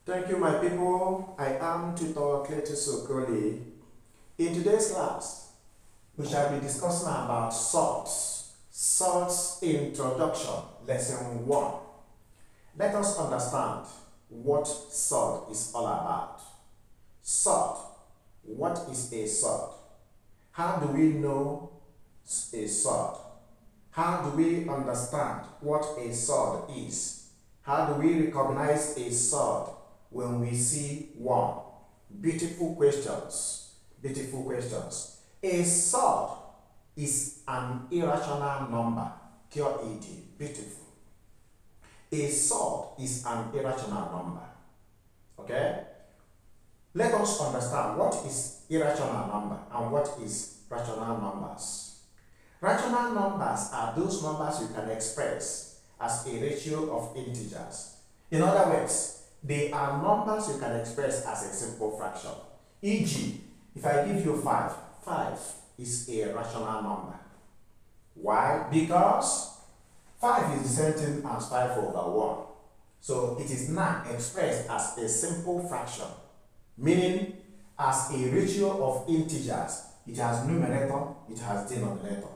Thank you, my people. I am Tutor Cletus Okoli. In today's class, we shall be discussing about SURDS. SURDS.Introduction, Lesson 1. Let us understand what SURD is all about. SURD. What is a SURD? How do we know a SURD? How do we understand what a SURD is? How do we recognize a SURD when we see one? Beautiful questions. Beautiful questions. A SURD is an irrational number. QED. Beautiful. A SURD is an irrational number. Okay? Let us understand what is irrational number and what is rational numbers. Rational numbers are those numbers you can express as a ratio of integers. In other words, they are numbers you can express as a simple fraction. E.g., if I give you 5, 5 is a rational number. Why? Because 5 is the same thing as 5 over 1. So it is now expressed as a simple fraction, meaning as a ratio of integers. It has numerator, it has denominator.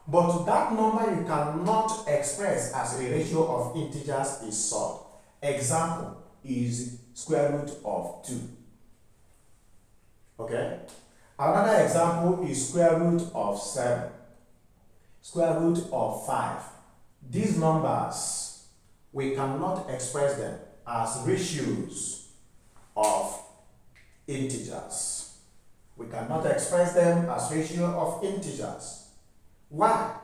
But that number you cannot express as a ratio of integers is SURD. Example is square root of 2. Okay? Another example is square root of 7. Square root of 5. These numbers, we cannot express them as ratios of integers. We cannot express them as ratio of integers. Why?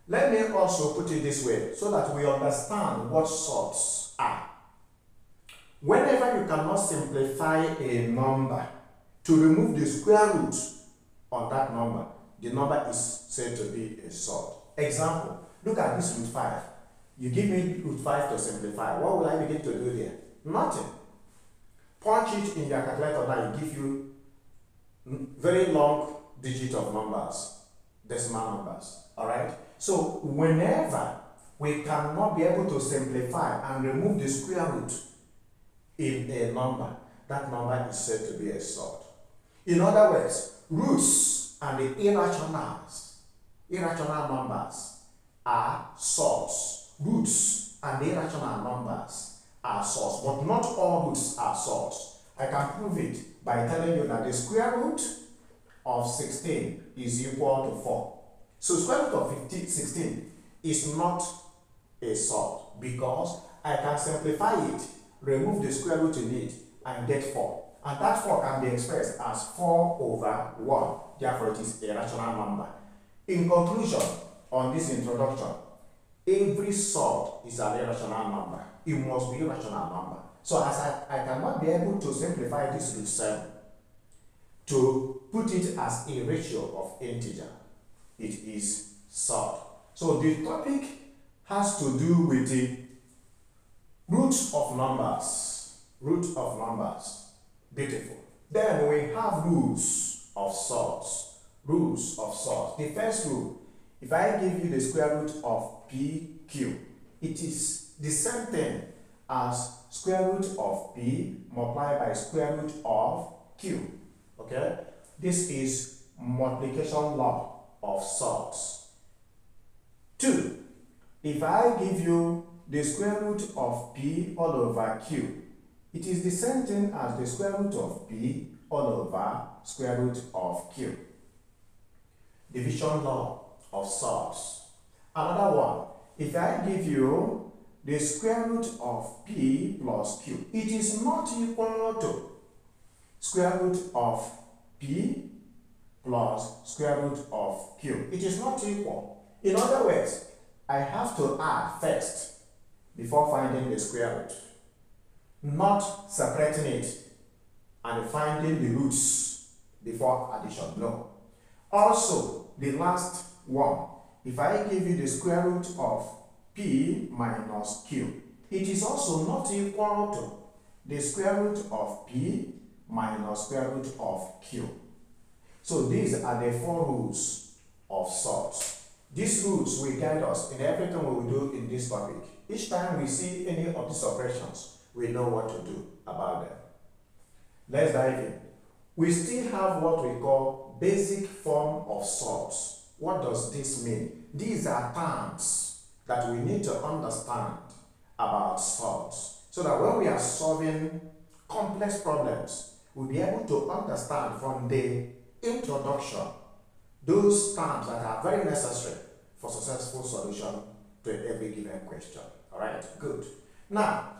Let me also put it this way so that we understand what SURDs are. Whenever you cannot simplify a number to remove the square root on that number, the number is said to be a SURD. Example, look at this root 5. You give me root 5 to simplify. What will I begin to do there? Nothing. Punch it in your calculator now, it gives you very long digit of numbers, decimal numbers. Alright? So whenever we cannot be able to simplify and remove the square root in a number, that number is said to be a SURD. In other words, roots and the irrational numbers are SURDs. Roots and the irrational numbers are SURDs, but not all roots are SURDs. I can prove it by telling you that the square root of 16 is equal to 4. So square root of 16 is not a SURD because I can simplify it, remove the square root in it, and get 4. And that 4 can be expressed as 4 over 1. Therefore, it is a rational number. In conclusion, on this introduction, every SURD is an irrational number. It must be a rational number. So as I cannot be able to simplify this root 7 to put it as a ratio of integer, it is SURD. So the topic has to do with the roots of numbers. Root of numbers. Beautiful. Then we have rules of SURDs. Rules of SURDs. The first rule, if I give you the square root of PQ, it is the same thing as square root of P multiplied by square root of Q. Okay? This is multiplication law of SURDs. 2. If I give you the square root of P all over Q, it is the same thing as the square root of P all over square root of Q. Division law of SURDs. Another one, if I give you the square root of P plus Q, it is not equal to square root of P plus square root of Q. It is not equal. In other words, I have to add first before finding the square root, not separating it and finding the roots before addition. No. Also, the last one, if I give you the square root of P minus Q, it is also not equal to the square root of P minus square root of Q. So these are the 4 rules of SURDs. These rules will guide us in everything we will do in this topic. Each time we see any of these operations, we know what to do about them. Let's dive in. We still have what we call basic form of SURDS. What does this mean? These are terms that we need to understand about SURDS, so that when we are solving complex problems, we'll be able to understand from the introduction those terms that are very necessary for successful solution to every given question. All right, good. Now,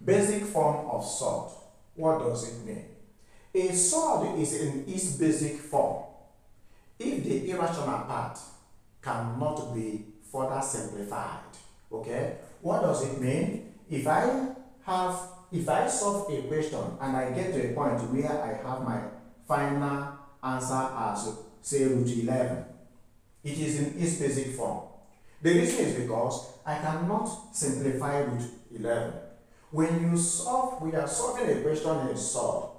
basic form of SURD. What does it mean? A SURD is in its basic form if the irrational part cannot be further simplified. Okay? What does it mean? If I solve a question and I get to a point where I have my final answer as, say, root 11, it is in its basic form. The reason is because I cannot simplify root 11. When we are solving a question in SURD,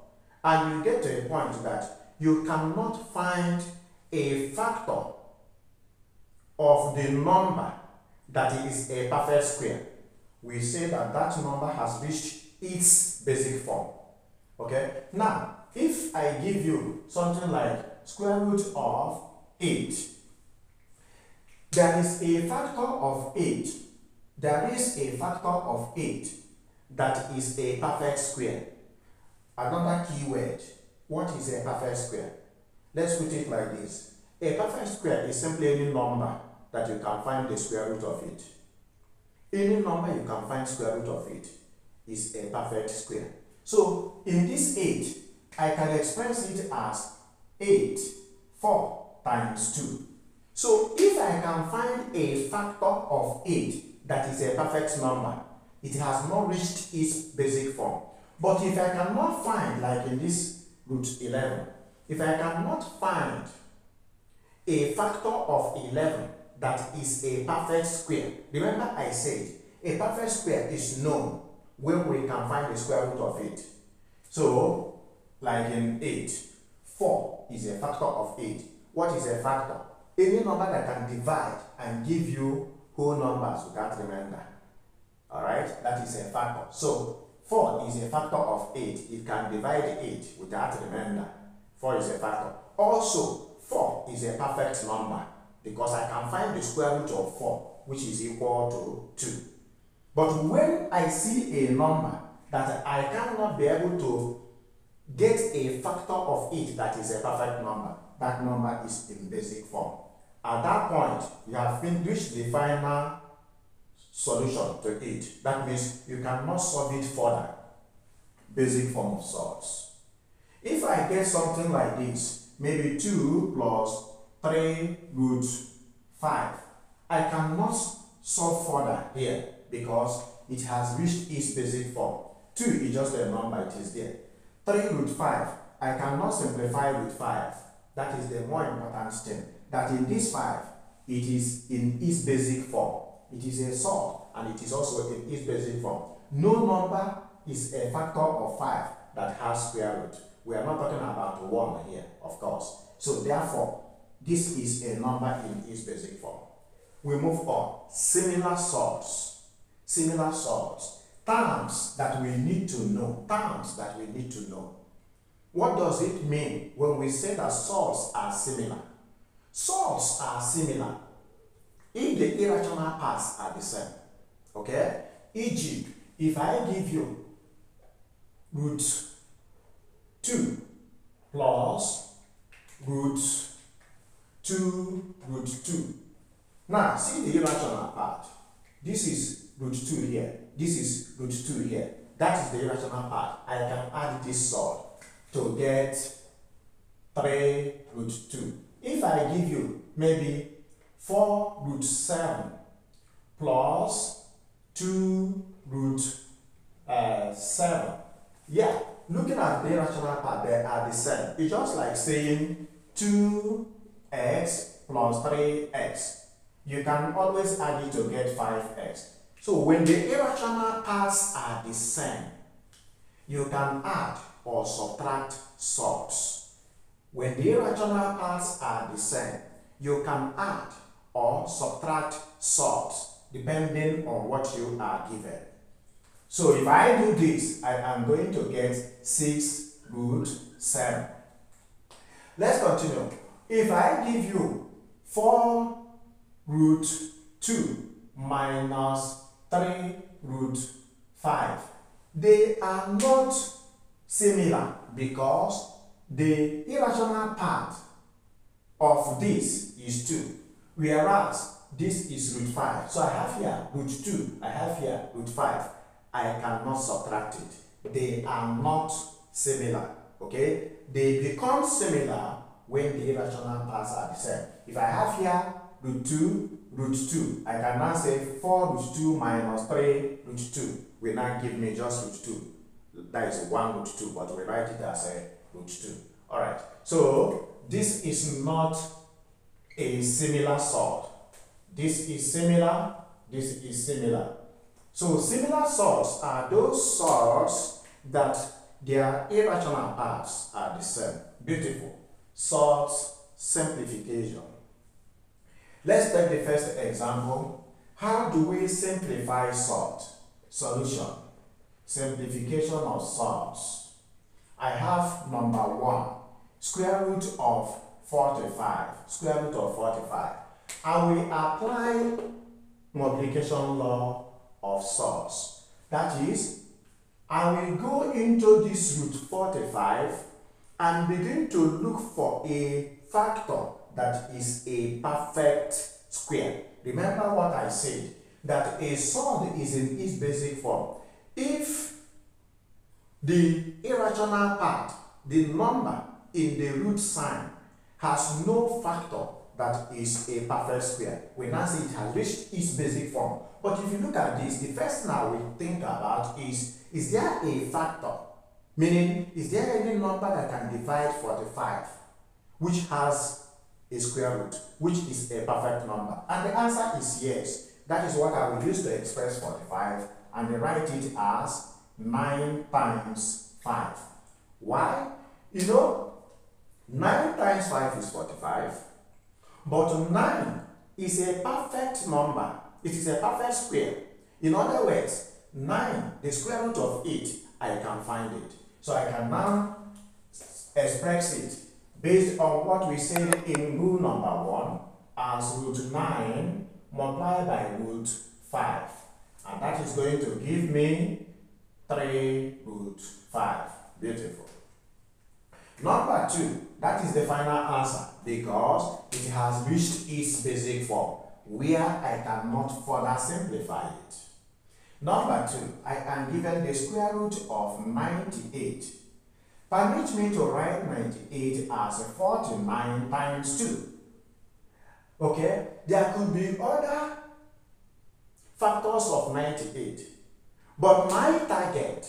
and you get to a point that you cannot find a factor of the number that is a perfect square, we say that that number has reached its basic form. Okay? Now, if I give you something like square root of 8, there is a factor of 8. There is a factor of 8 that is a perfect square. Another keyword, what is a perfect square? Let's put it like this. A perfect square is simply any number that you can find the square root of it. Any number you can find square root of it is a perfect square. So in this 8, I can express it as 4 times 2. So if I can find a factor of 8 that is a perfect number, it has not reached its basic form. But if I cannot find, like in this root 11, if I cannot find a factor of 11 that is a perfect square, remember I said a perfect square is known when we can find the square root of it. So, like in 8, 4 is a factor of 8. What is a factor? Any number that can divide and give you whole numbers without remainder. Alright, that is a factor. So, 4 is a factor of 8. It can divide 8 without remainder. 4 is a factor. Also, 4 is a perfect number because I can find the square root of 4, which is equal to 2. But when I see a number that I cannot be able to get a factor of it that is a perfect number, that number is in basic form. At that point, you have reached the final solution to it. That means you cannot solve it further. Basic form of SURDS. If I get something like this, maybe 2 plus 3 root 5, I cannot solve further here because it has reached its basic form. 2 is just a number, it is there. 3 root 5, I cannot simplify root 5. That is the more important thing. That in this 5, it is in its basic form. It is a SURD and it is also in its basic form. No number is a factor of 5 that has square root. We are not talking about 1 here, of course. So therefore, this is a number in its basic form. We move on. Similar SURDs. Similar SURDs. Terms that we need to know. Terms that we need to know. What does it mean when we say that SURDs are similar? SURDs are similar if the irrational parts are the same. Okay? E.g., if I give you root 2 plus root 2 root 2. Now, see the irrational part. This is root 2 here. This is root 2 here. That is the irrational part. I can add this SURD to get 3 root 2. If I give you maybe 4 root 7 plus 2 root 7. Yeah, looking at the irrational part, they are the same. It's just like saying 2x plus 3x. You can always add it to get 5x. So when the irrational parts are the same, you can add or subtract SURDs. When the irrational parts are the same, you can add or subtract SURDs depending on what you are given. So if I do this, I am going to get 6 root 7. Let's continue. If I give you 4 root 2 minus 3 root 5, they are not similar because the irrational part of this is 2, whereas this is root 5. So I have here root 2, I have here root 5. I cannot subtract it. They are not similar. Okay? They become similar when the irrational parts are the same. If I have here root 2, I can now say 4 root 2 minus 3 root 2 will now give me just root 2. That is 1 root 2, but we write it as a root 2. Alright, so this is not a similar sort. This is similar, this is similar. So similar sorts are those sorts that their irrational parts are the same. Beautiful. Sorts simplification. Let's take the first example. How do we simplify sort? Solution. Simplification of sorts. I have number 1. Square root of 45. Square root of 45. I will apply multiplication law of sorts. That is, I will go into this root 45 and begin to look for a factor that is a perfect square. Remember what I said, that a surd is in its basic form. If the irrational part, the number in the root sign, has no factor that is a perfect square, we now say it has reached its basic form. But if you look at this, the first thing I will think about is there a factor? Meaning, is there any number that can divide 45 which has a square root, which is a perfect number? And the answer is yes. That is what I will use to express 45, and write it as 9 times 5. Why? You know, 9 times 5 is 45, but 9 is a perfect number. It is a perfect square. In other words, 9, the square root of it, I can find it. So I can now express it based on what we said in rule number 1 as root 9 multiplied by root 5. And that is going to give me 3 root 5. Beautiful. Number 2, that is the final answer because it has reached its basic form where I cannot further simplify it. Number 2, I am given the square root of 98. Permit me to write 98 as 49 times 2. Okay, there could be other factors of 98, but my target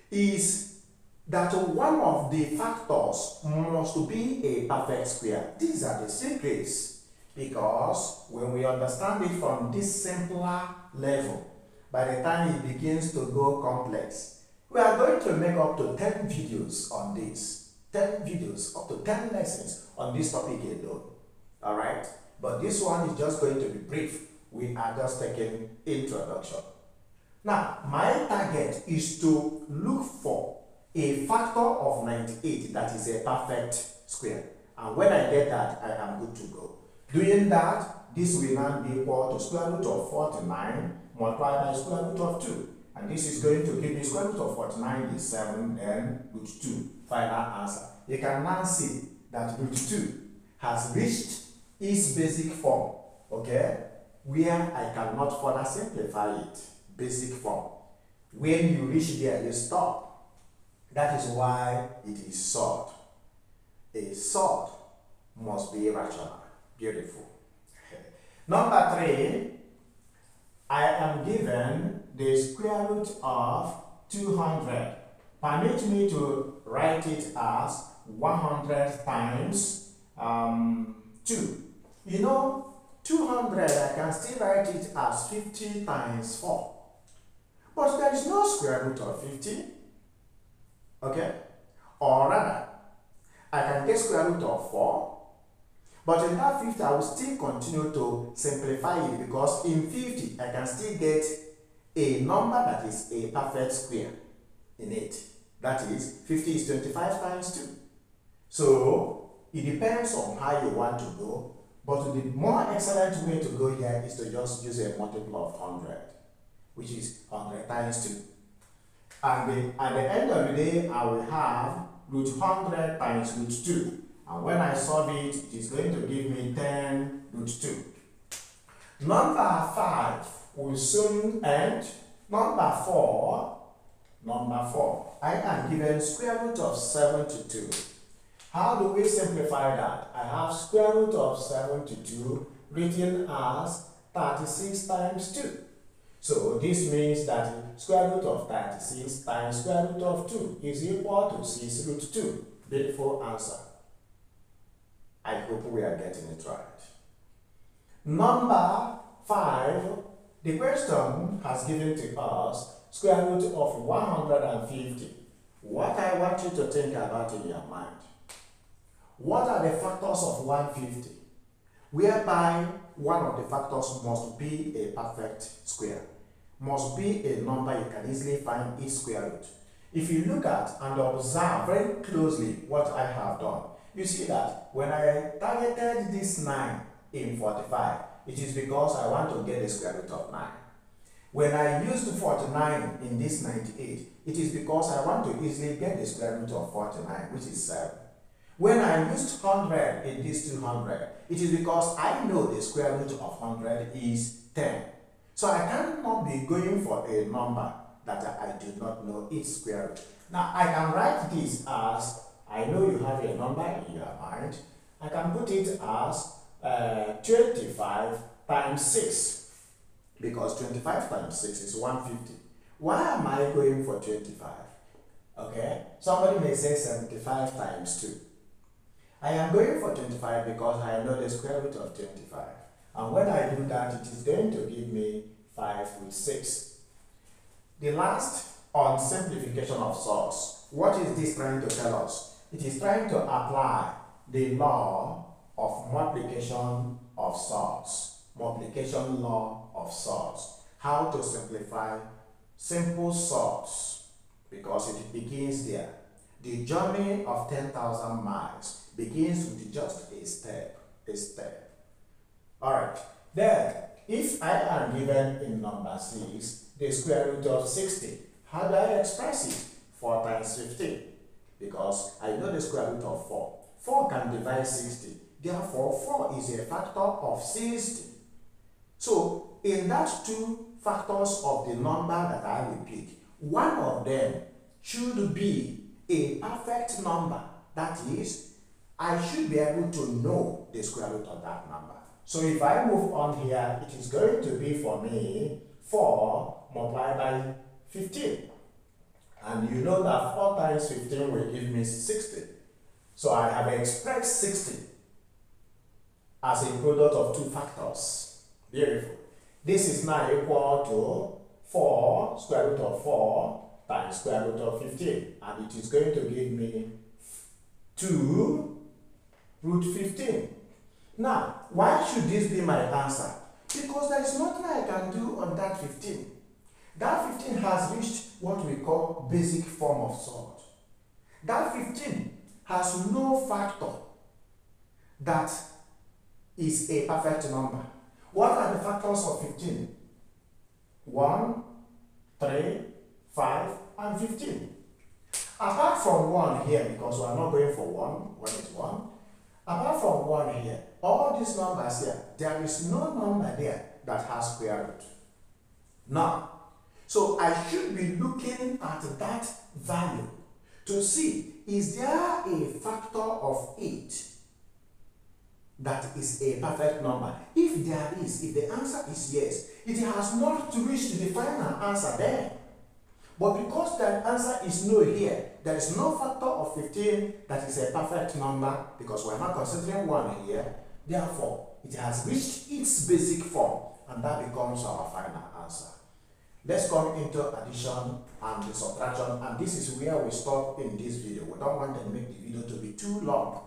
is that one of the factors must be a perfect square. These are the secrets, because when we understand it from this simpler level, by the time it begins to go complex, we are going to make up to 10 videos on this. 10 videos, up to 10 lessons on this topic alone. Alright? But this one is just going to be brief. We are just taking introduction. Now, my target is to look for a factor of 98 that is a perfect square. And when I get that, I am good to go. Doing that, this will now be equal to square root of 49 multiplied by square root of 2. And this is going to give me square root of 49 is 7 and root 2. Final answer. You can now see that root 2 has reached its basic form, okay, where I cannot further simplify it. Basic form. When you reach there, you stop. That is why it is surd. A surd must be irrational. Beautiful. Number 3, I am given the square root of 200. Permit me to write it as 100 times 2. You know, 200, I can still write it as 50 times 4. But there is no square root of 50. Okay? Or rather, I can get square root of 4. But in that 50, I will still continue to simplify it because in 50, I can still get a number that is a perfect square in it. That is, 50 is 25 times 2. So, it depends on how you want to go, but the more excellent way to go here is to just use a multiple of 100, which is 100 times 2. And at the end of the day, I will have root 100 times root 2. And when I solve it, it is going to give me 10 root 2. Number 5 will soon end. Number 4, I am given square root of 72. How do we simplify that? I have square root of 72 written as 36 times 2. So this means that square root of 36 times square root of 2 is equal to 6 root 2. Beautiful answer. I hope we are getting it right. Number 5, the question has given to us square root of 150. What I want you to think about in your mind. What are the factors of 150? Whereby one of the factors must be a perfect square. Must be a number you can easily find its square root. If you look at and observe very closely what I have done, you see that when I targeted this 9 in 45, it is because I want to get the square root of 9. When I used 49 in this 98, it is because I want to easily get the square root of 49, which is 7. When I used 100 in this 200, it is because I know the square root of 100 is 10. So I cannot be going for a number that I do not know its square root. Now I can write this as, I know you have a number in your mind, I can put it as 25 times 6, because 25 times 6 is 150. Why am I going for 25? Okay, somebody may say 75 times 2. I am going for 25 because I know the square root of 25. And when I do that, it is going to give me 5 root 6. The last on simplification of SURDS. What is this trying to tell us? It is trying to apply the law of multiplication of SURDS. Multiplication law of SURDS. How to simplify simple SURDS, because it begins there. The journey of 10,000 miles begins with just a step. Alright, then if I am given in number 6 the square root of 60, how do I express it? 4 times 15, because I know the square root of 4. 4 can divide 60, therefore 4 is a factor of 60. So in that two factors of the number that I will pick, one of them should be a perfect number. That is, I should be able to know the square root of that number. So if I move on here, it is going to be for me 4 multiplied by 15. And you know that 4 times 15 will give me 60. So I have expressed 60 as a product of two factors. Beautiful. This is now equal to 4 square root of 4 times square root of 15. And it is going to give me 2 root 15. Now, why should this be my answer? Because there is nothing I can do on that 15. That 15 has reached what we call basic form of SURD. That 15 has no factor that is a perfect number. What are the factors of 15? 1, 3, 5, and 15. Apart from 1 here, because we are not going for 1 is 1. Apart from 1 here, all these numbers here, there is no number there that has square root. Now, so I should be looking at that value to see, is there a factor of 8 that is a perfect number? If there is, if the answer is yes, it has not reached the final answer there. But because that answer is no here, there is no factor of 15 that is a perfect number, because we are not considering 1 here. Therefore, it has reached its basic form, and that becomes our final answer. Let's come into addition and the subtraction, and this is where we stop in this video. We don't want to make the video to be too long.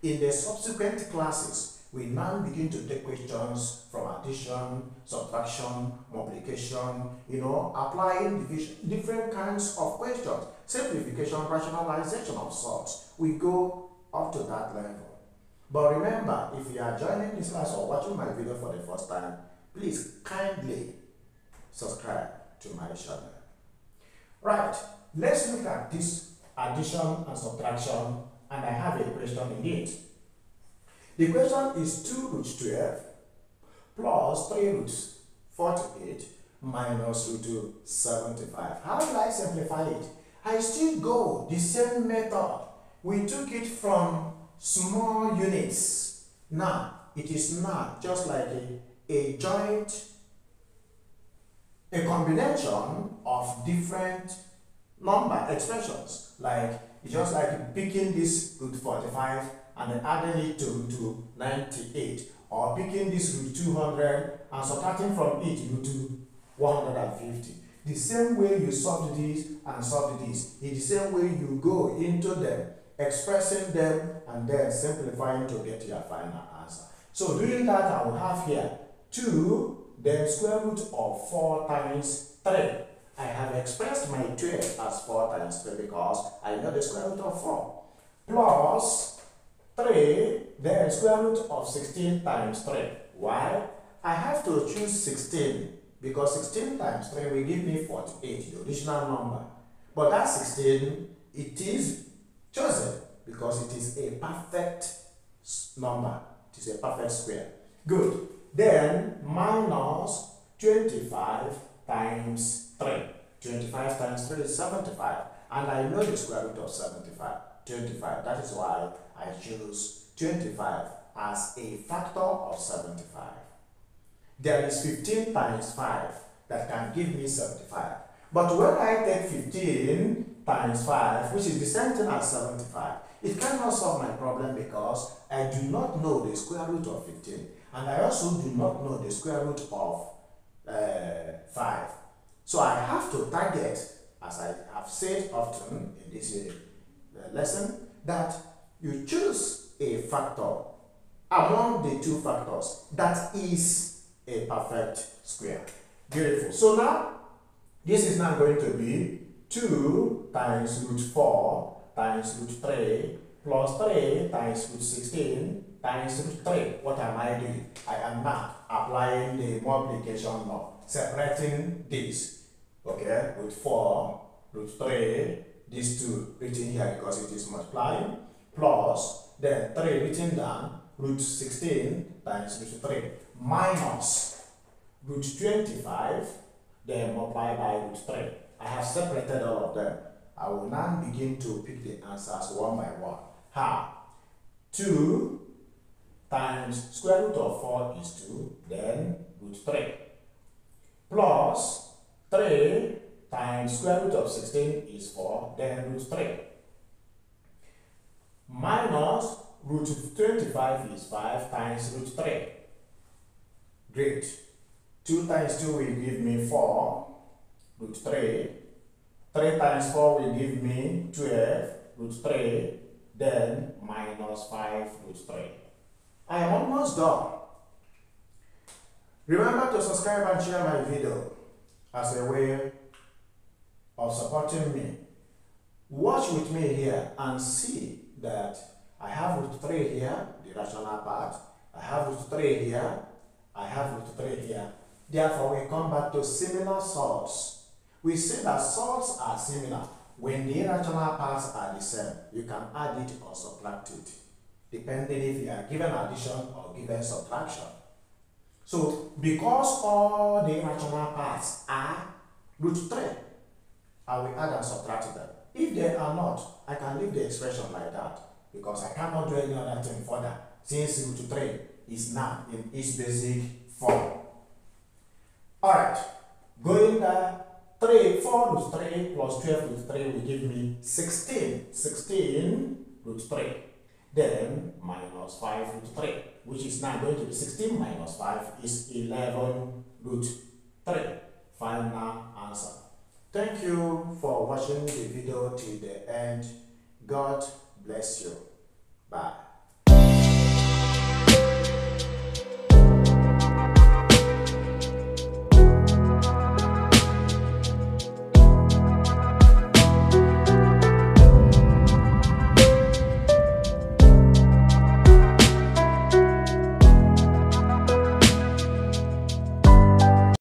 In the subsequent classes, we now begin to take questions from addition, subtraction, multiplication, applying division, different kinds of questions, simplification, rationalization of sorts. We go up to that level. But remember, if you are joining this class or watching my video for the first time, please kindly subscribe to my channel. Right, let's look at this addition and subtraction, and I have a question in it. The question is 2 root 12 plus 3 root 48 minus root 75. How do I simplify it? I still go the same method. We took it from small units. Now, it is not just like a combination of different number expressions. Like, it's just like picking this root 45 and then adding it to 98, or picking this root 200 and subtracting from it root 150. The same way you solve this and solve this, in the same way you go into them, expressing them and then simplifying to get your final answer. So doing that, I will have here 2, then square root of 4 times 3. I have expressed my 12 as 4 times 3 because I know the square root of 4. Plus 3, then square root of 16 times 3. Why? I have to choose 16 because 16 times 3 will give me 48, the original number. But that 16, it is chosen because it is a perfect number. It is a perfect square. Good. Then minus 25 times 3. 25 times 3 is 75. And I know the square root of 75. 25. That is why I choose 25 as a factor of 75. There is 15 times 5 that can give me 75. But when I take 15 times 5, which is the same thing as 75, it cannot solve my problem because I do not know the square root of 15. And I also do not know the square root of 5. So I have to target, as I have said often in this lesson, that you choose a factor among the two factors that is a perfect square. Beautiful. So now, this is now going to be 2 times root 4 times root 3 plus 3 times root 16 times root 3. What am I doing? I am now applying the multiplication law, separating this. Okay, root 4, root 3, these two written here because it is multiplying, plus then 3 written down, root 16 times root 3, minus root 25, then multiply by root 3. I have separated all of them. I will now begin to pick the answers one by one. How? 2 times square root of 4 is 2, then root 3, plus 3 times square root of 16 is 4, then root 3, minus root 25 is 5 times root 3. Great. 2 times 2 will give me 4, root 3. 3 times 4 will give me 12, root 3, then minus 5, root 3. I am almost done. Remember to subscribe and share my video as a way of supporting me. Watch with me here and see that I have root 3 here, the rational part. I have root 3 here. I have root 3 here. Therefore, we come back to similar sorts. We say that sorts are similar when the irrational parts are the same. You can add it or subtract it, depending if you are given addition or given subtraction. So, because all the irrational parts are root 3, I will add and subtract them. If they are not, I can leave the expression like that because I cannot do any other thing further since root 3 is now in its basic form. Alright, going there, 4 root 3 plus 12 root 3 will give me 16 root 3. Then minus 5 root 3, which is now going to be 16 minus 5 is 11 root 3. Final answer. Thank you for watching the video till the end. God bless you. Bye.